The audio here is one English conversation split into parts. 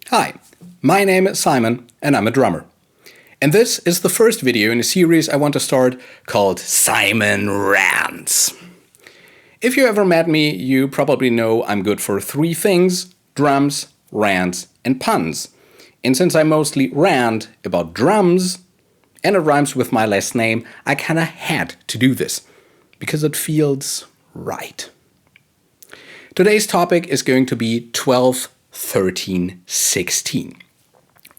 Hi, my name is Simon and I'm a drummer. And this is the first video in a series I want to start called Simon Rants. If you ever met me, you probably know I'm good for three things: drums, rants, and puns. And since I mostly rant about drums, and it rhymes with my last name, I kinda had to do this, because it feels right. Today's topic is going to be 12, 13, 16.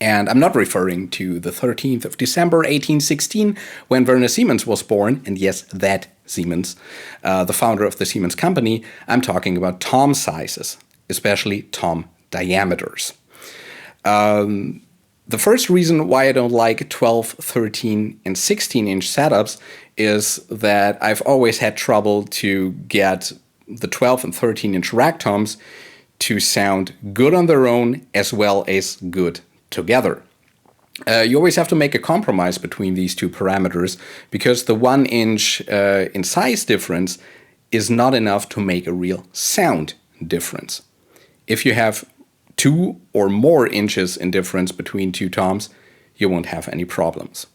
And I'm not referring to the 13th of December 1816 when Werner Siemens was born, and yes, that Siemens, the founder of the Siemens company. I'm talking about tom sizes, especially tom diameters. The first reason why I don't like 12, 13, and 16-inch setups is that I've always had trouble to get the 12 and 13-inch rack toms to sound good on their own as well as good together. You always have to make a compromise between these two parameters because the 1 inch in size difference is not enough to make a real sound difference. If you have 2 or more inches in difference between two toms, you won't have any problems.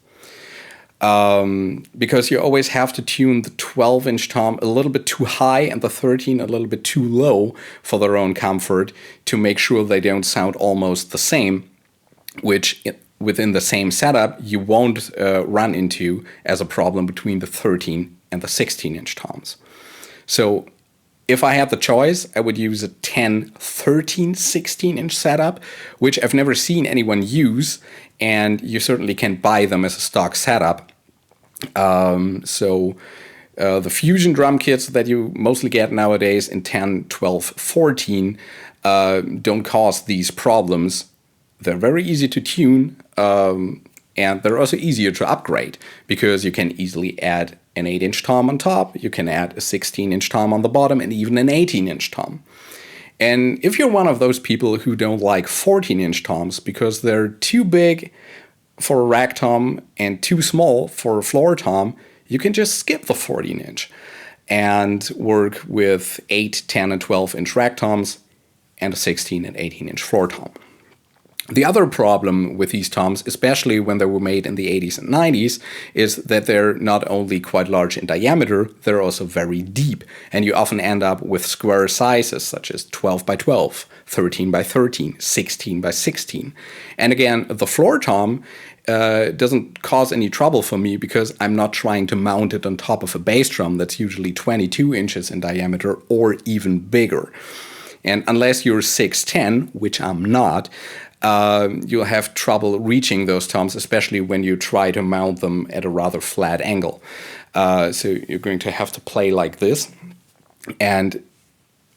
Because you always have to tune the 12-inch tom a little bit too high and the 13 a little bit too low for their own comfort to make sure they don't sound almost the same, which within the same setup you won't run into as a problem between the 13 and the 16-inch toms. So if I had the choice, I would use a 10, 13, 16-inch setup, which I've never seen anyone use, and you certainly can buy them as a stock setup. The Fusion drum kits that you mostly get nowadays in 10, 12, 14 don't cause these problems. They're very easy to tune, and they're also easier to upgrade because you can easily add an 8-inch tom on top, you can add a 16-inch tom on the bottom, and even an 18-inch tom. And if you're one of those people who don't like 14-inch toms because they're too big for a rack tom and too small for a floor tom, you can just skip the 14-inch and work with 8, 10, and 12-inch rack toms and a 16 and 18-inch floor tom. The other problem with these toms, especially when they were made in the 80s and 90s, is that they're not only quite large in diameter, they're also very deep. And you often end up with square sizes such as 12 by 12, 13 by 13, 16 by 16. And again, the floor tom doesn't cause any trouble for me because I'm not trying to mount it on top of a bass drum that's usually 22 inches in diameter or even bigger. And unless you're 6'10", which I'm not, you'll have trouble reaching those toms, especially when you try to mount them at a rather flat angle. So you're going to have to play like this. And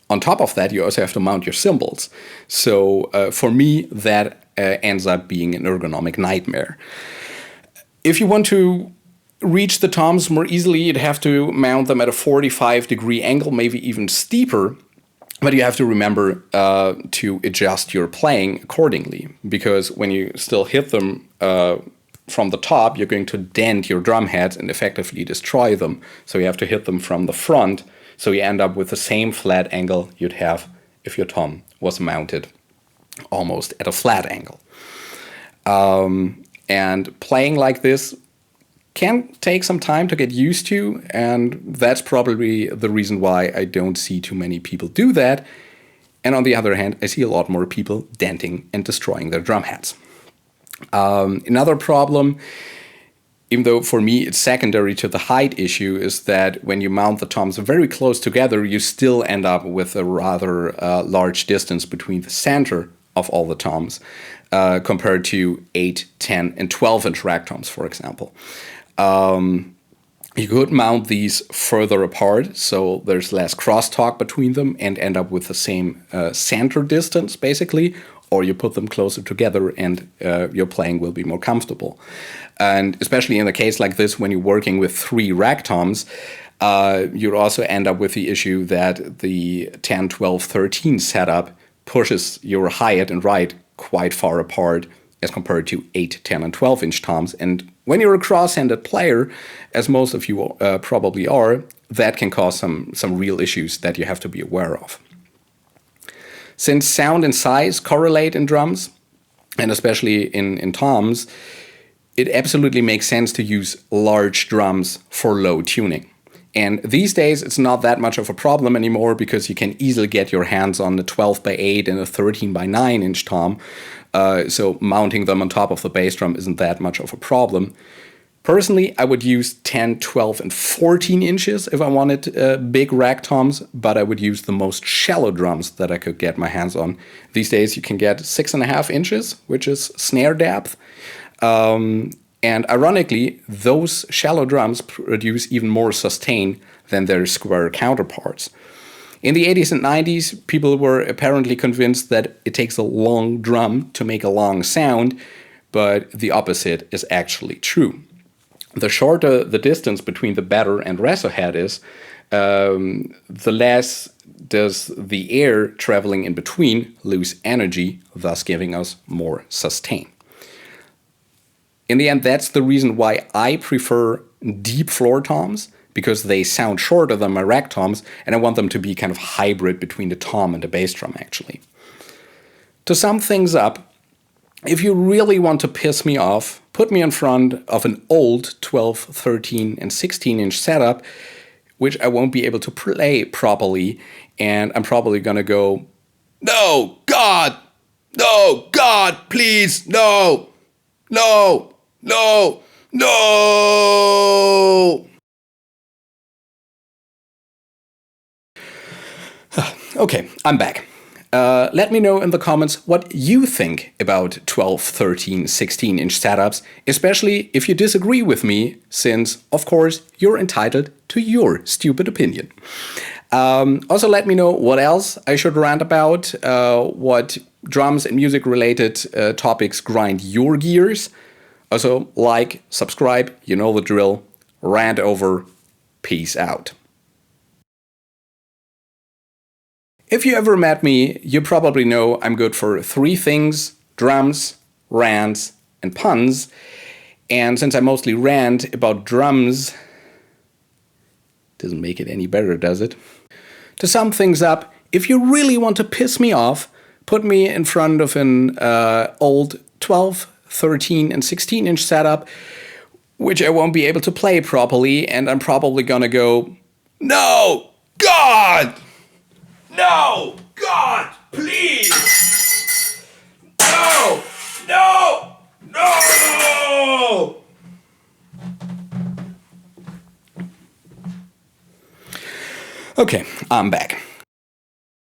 on top of that, you also have to mount your cymbals. So for me, that ends up being an ergonomic nightmare. If you want to reach the toms more easily, you'd have to mount them at a 45-degree angle, maybe even steeper. But you have to remember to adjust your playing accordingly, because when you still hit them from the top, you're going to dent your drum heads and effectively destroy them. So you have to hit them from the front, so you end up with the same flat angle you'd have if your tom was mounted almost at a flat angle. And playing like this can take some time to get used to, and that's probably the reason why I don't see too many people do that. And on the other hand, I see a lot more people denting and destroying their drum heads. Another problem, even though for me it's secondary to the height issue, is that when you mount the toms very close together, you still end up with a rather large distance between the center of all the toms compared to 8, 10, and 12-inch rack toms, for example. You could mount these further apart, so there's less crosstalk between them and end up with the same center distance, basically, or you put them closer together and your playing will be more comfortable. And especially in a case like this, when you're working with 3 rack toms, you also end up with the issue that the 10, 12, 13 setup pushes your hi-hat and ride quite far apart as compared to 8, 10, and 12-inch toms. And when you're a cross-handed player, as most of you probably are, that can cause some real issues that you have to be aware of. Since sound and size correlate in drums, and especially in toms, it absolutely makes sense to use large drums for low tuning. And these days, it's not that much of a problem anymore because you can easily get your hands on a 12x8 and a 13x9 inch tom. So mounting them on top of the bass drum isn't that much of a problem. Personally, I would use 10, 12, and 14 inches if I wanted big rack toms, but I would use the most shallow drums that I could get my hands on. These days, you can get 6.5 inches, which is snare depth. And ironically, those shallow drums produce even more sustain than their square counterparts. In the 80s and 90s, people were apparently convinced that it takes a long drum to make a long sound, but the opposite is actually true. The shorter the distance between the batter and reso head is, the less does the air traveling in between lose energy, thus giving us more sustain. In the end, that's the reason why I prefer deep floor toms, because they sound shorter than my rack toms, and I want them to be kind of hybrid between the tom and the bass drum, actually. To sum things up, if you really want to piss me off, put me in front of an old 12, 13, and 16-inch setup, which I won't be able to play properly, and I'm probably gonna go, "No, God! No, God, please, no! No! No! No!" Okay, I'm back. Let me know in the comments what you think about 12, 13, 16-inch setups, especially if you disagree with me, since, of course, you're entitled to your stupid opinion. Also, let me know what else I should rant about, what drums and music-related topics grind your gears. Also, like, subscribe, you know the drill. Rant over. Peace out. If you ever met me, you probably know I'm good for 3 things: drums, rants, and puns. And since I mostly rant about drums, doesn't make it any better, does it? To sum things up, if you really want to piss me off, put me in front of an old 12, 13, and 16-inch setup, which I won't be able to play properly, and I'm probably gonna go, "No, God! No, God, please! No! No! No!" Okay, I'm back.